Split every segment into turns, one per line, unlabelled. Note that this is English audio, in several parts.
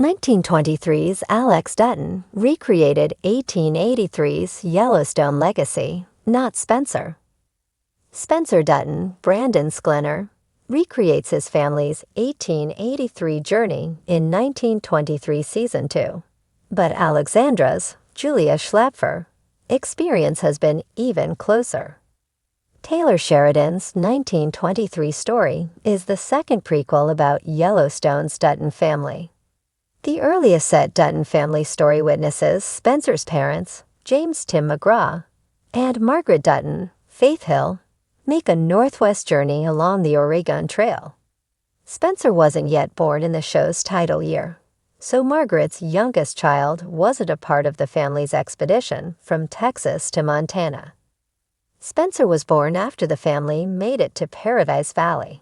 1923's Alex Dutton recreated 1883's Yellowstone legacy, not Spencer. Spencer Dutton, Brandon Sklenar, recreates his family's 1883 journey in 1923 Season 2. But Alexandra's, Julia Schlapfer, experience has been even closer. Taylor Sheridan's 1923 story is the second prequel about Yellowstone's Dutton family. The earliest set Dutton family story witnesses Spencer's parents, James Tim McGraw, and Margaret Dutton, Faith Hill, make a northwest journey along the Oregon Trail. Spencer wasn't yet born in the show's title year, so Margaret's youngest child wasn't a part of the family's expedition from Texas to Montana. Spencer was born after the family made it to Paradise Valley.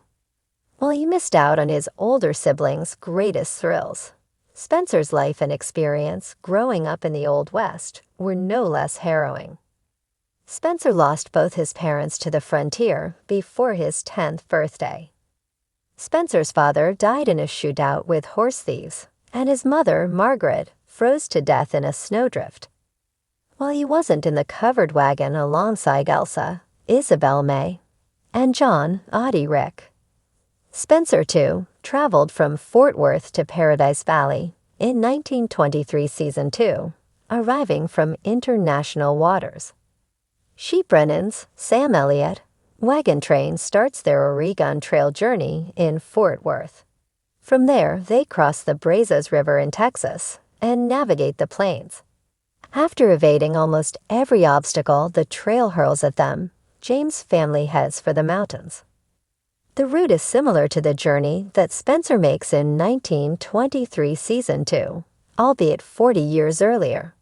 While he missed out on his older siblings' greatest thrills, Spencer's life and experience growing up in the Old West were no less harrowing. Spencer lost both his parents to the frontier before his 10th birthday. Spencer's father died in a shootout with horse thieves, and his mother, Margaret, froze to death in a snowdrift. While he wasn't in the covered wagon alongside Elsa, Isabel May, and John, Audie Rick, Spencer, too, traveled from Fort Worth to Paradise Valley in 1923 Season 2, arriving from international waters. Sheep-Brennan's Sam Elliott wagon train starts their Oregon Trail journey in Fort Worth. From there, they cross the Brazos River in Texas and navigate the plains. After evading almost every obstacle the trail hurls at them, James' family heads for the mountains. The route is similar to the journey that Spencer makes in 1923 Season 2, albeit 40 years earlier.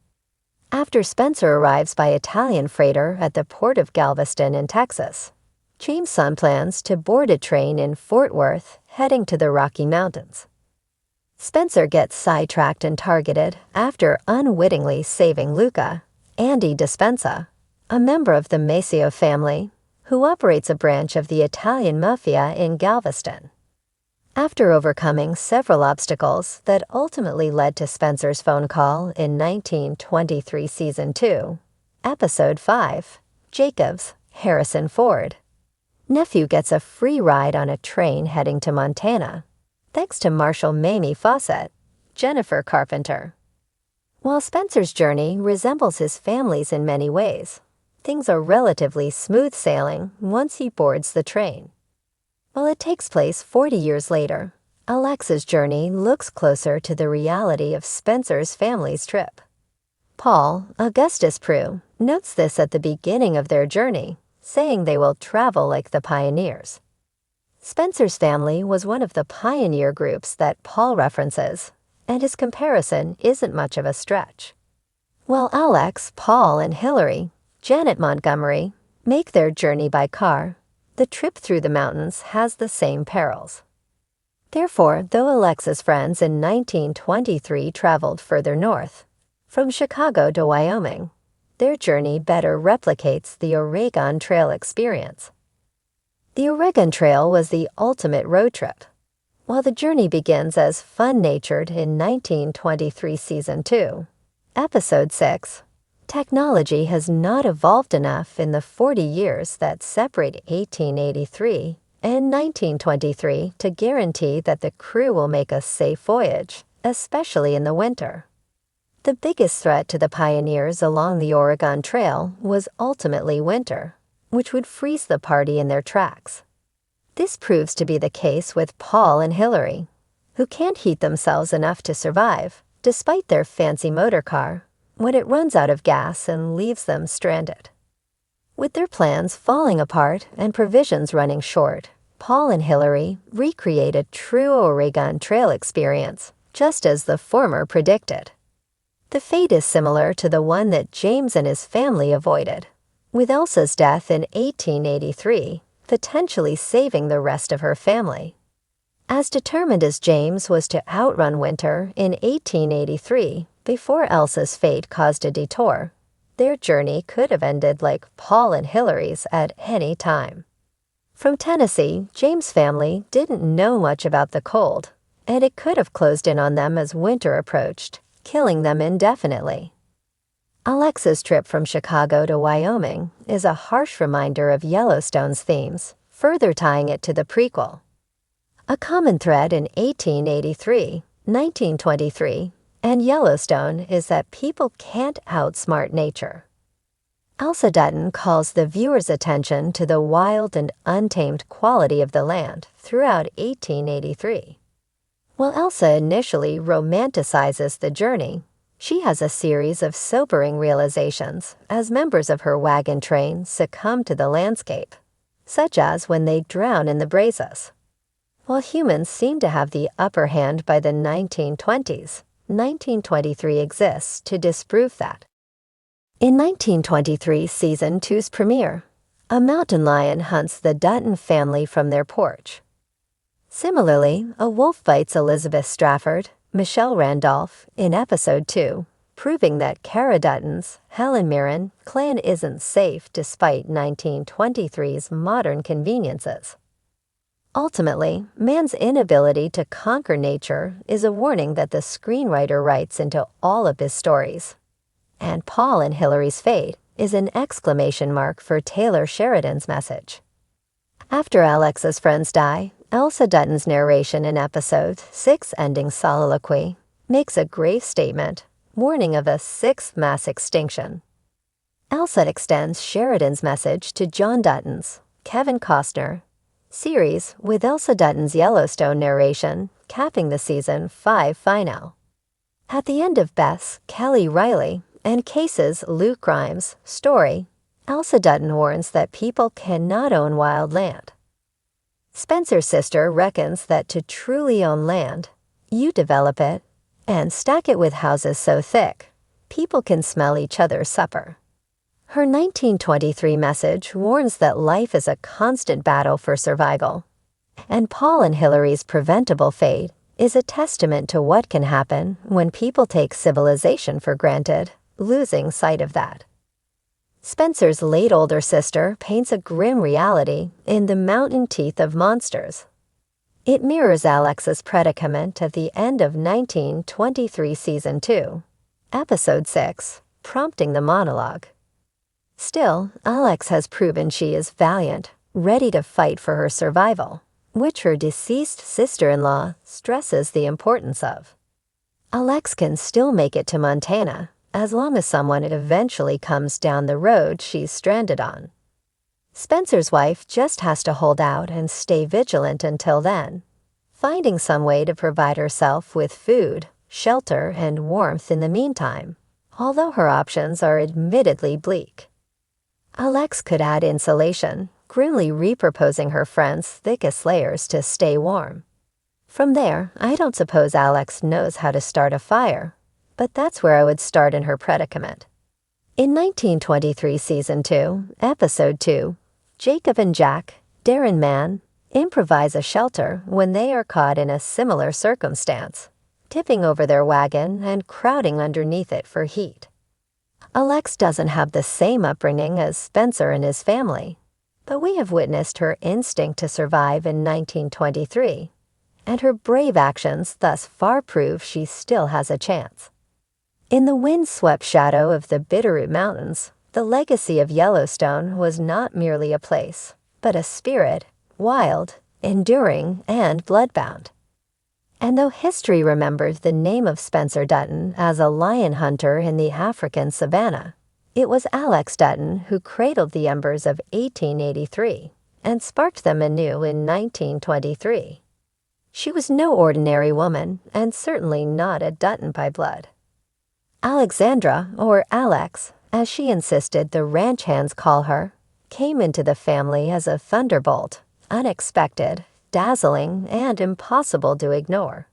After Spencer arrives by Italian freighter at the port of Galveston in Texas, James' son plans to board a train in Fort Worth heading to the Rocky Mountains. Spencer gets sidetracked and targeted after unwittingly saving Luca, Andy Dispenza, a member of the Maceo family, who operates a branch of the Italian mafia in Galveston. After overcoming several obstacles that ultimately led to Spencer's phone call in 1923 Season 2, Episode 5, Jacobs, Harrison Ford, nephew gets a free ride on a train heading to Montana, thanks to Marshal Mamie Fawcett, Jennifer Carpenter. While Spencer's journey resembles his family's in many ways, things are relatively smooth sailing once he boards the train. While it takes place 40 years later, Alexa's journey looks closer to the reality of Spencer's family's trip. Paul, Augustus Prue, notes this at the beginning of their journey, saying they will travel like the pioneers. Spencer's family was one of the pioneer groups that Paul references, and his comparison isn't much of a stretch. While Alex, Paul, and Hillary, Janet Montgomery, make their journey by car, the trip through the mountains has the same perils. Therefore, though Alexa's friends in 1923 traveled further north, from Chicago to Wyoming, their journey better replicates the Oregon Trail experience. The Oregon Trail was the ultimate road trip. While the journey begins as fun-natured in 1923 Season 2, Episode 6, technology has not evolved enough in the 40 years that separate 1883 and 1923 to guarantee that the crew will make a safe voyage, especially in the winter. The biggest threat to the pioneers along the Oregon Trail was ultimately winter, which would freeze the party in their tracks. This proves to be the case with Paul and Hillary, who can't heat themselves enough to survive, despite their fancy motor car, when it runs out of gas and leaves them stranded. With their plans falling apart and provisions running short, Paul and Hillary recreate a true Oregon Trail experience, just as the former predicted. The fate is similar to the one that James and his family avoided, with Elsa's death in 1883 potentially saving the rest of her family. As determined as James was to outrun winter in 1883 before Elsa's fate caused a detour, their journey could have ended like Paul and Hillary's at any time. From Tennessee, James' family didn't know much about the cold, and it could have closed in on them as winter approached, killing them indefinitely. Alex's trip from Chicago to Wyoming is a harsh reminder of Yellowstone's themes, further tying it to the prequel. A common thread in 1883, 1923, and Yellowstone is that people can't outsmart nature. Alex Dutton calls the viewer's attention to the wild and untamed quality of the land throughout 1883. While Elsa initially romanticizes the journey, she has a series of sobering realizations as members of her wagon train succumb to the landscape, such as when they drown in the Brazos. While humans seem to have the upper hand by the 1920s, 1923 exists to disprove that. In 1923 Season 2's premiere, a mountain lion hunts the Dutton family from their porch. Similarly, a wolf bites Elizabeth Strafford, Michelle Randolph, in Episode 2, proving that Cara Dutton's Helen Mirren clan isn't safe despite 1923's modern conveniences. Ultimately, man's inability to conquer nature is a warning that the screenwriter writes into all of his stories. And Paul and Hillary's fate is an exclamation mark for Taylor Sheridan's message. After Alex's friends die, Elsa Dutton's narration in Episode 6 ending soliloquy makes a grave statement, warning of a sixth mass extinction. Elsa extends Sheridan's message to John Dutton's Kevin Costner series, with Elsa Dutton's Yellowstone narration capping the Season 5 finale. At the end of Beth's Kelly Riley and Case's Luke Grimes story, Elsa Dutton warns that people cannot own wild land. Spencer's sister reckons that to truly own land, you develop it and stack it with houses so thick, people can smell each other's supper. Her 1923 message warns that life is a constant battle for survival, and Paul and Hillary's preventable fate is a testament to what can happen when people take civilization for granted, losing sight of that. Spencer's late older sister paints a grim reality in The Mountain Teeth of Monsters. It mirrors Alex's predicament at the end of 1923 Season 2, Episode 6, prompting the monologue. Still, Alex has proven she is valiant, ready to fight for her survival, which her deceased sister-in-law stresses the importance of. Alex can still make it to Montana, as long as someone eventually comes down the road she's stranded on. Spencer's wife just has to hold out and stay vigilant until then, finding some way to provide herself with food, shelter, and warmth in the meantime, although her options are admittedly bleak. Alex could add insulation, grimly repurposing her friend's thickest layers to stay warm. From there, I don't suppose Alex knows how to start a fire, but that's where I would start in her predicament. In 1923 Season 2, Episode 2, Jacob and Jack, Darren Mann, improvise a shelter when they are caught in a similar circumstance, tipping over their wagon and crowding underneath it for heat. Alex doesn't have the same upbringing as Spencer and his family, but we have witnessed her instinct to survive in 1923, and her brave actions thus far prove she still has a chance. In the wind-swept shadow of the Bitterroot Mountains, the legacy of Yellowstone was not merely a place, but a spirit, wild, enduring, and bloodbound. And though history remembers the name of Spencer Dutton as a lion hunter in the African savanna, it was Alex Dutton who cradled the embers of 1883 and sparked them anew in 1923. She was no ordinary woman, and certainly not a Dutton by blood. Alexandra, or Alex, as she insisted the ranch hands call her, came into the family as a thunderbolt, unexpected, dazzling, and impossible to ignore.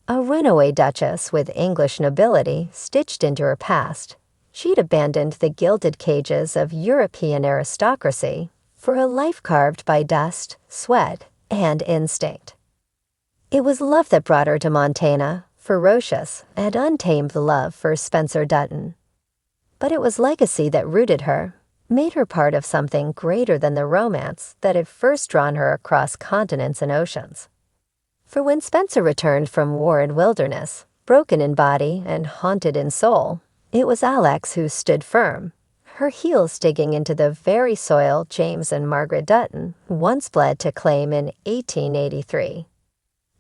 A runaway duchess with English nobility stitched into her past, she'd abandoned the gilded cages of European aristocracy for a life carved by dust, sweat, and instinct. It was love that brought her to Montana, ferocious and untamed love for Spencer Dutton. But it was legacy that rooted her, made her part of something greater than the romance that had first drawn her across continents and oceans. For when Spencer returned from war and wilderness, broken in body and haunted in soul, it was Alex who stood firm, her heels digging into the very soil James and Margaret Dutton once fled to claim in 1883.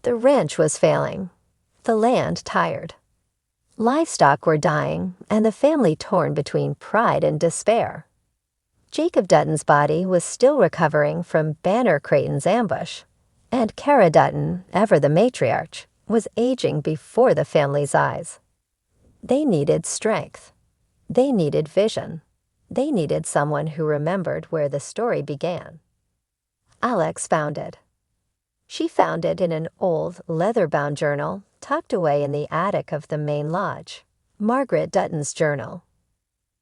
The ranch was failing, the land tired. Livestock were dying, and the family torn between pride and despair. Jacob Dutton's body was still recovering from Banner Creighton's ambush, and Cara Dutton, ever the matriarch, was aging before the family's eyes. They needed strength. They needed vision. They needed someone who remembered where the story began. Alex found it. She found it in an old, leather-bound journal tucked away in the attic of the main lodge, Margaret Dutton's journal.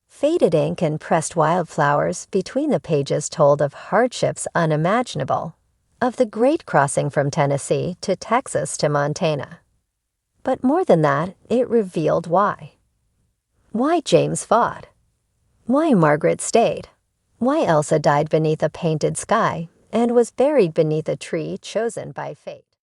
Faded ink and pressed wildflowers between the pages told of hardships unimaginable, of the great crossing from Tennessee to Texas to Montana. But more than that, it revealed why. Why James fought. Why Margaret stayed. Why Elsa died beneath a painted sky and was buried beneath a tree chosen by fate.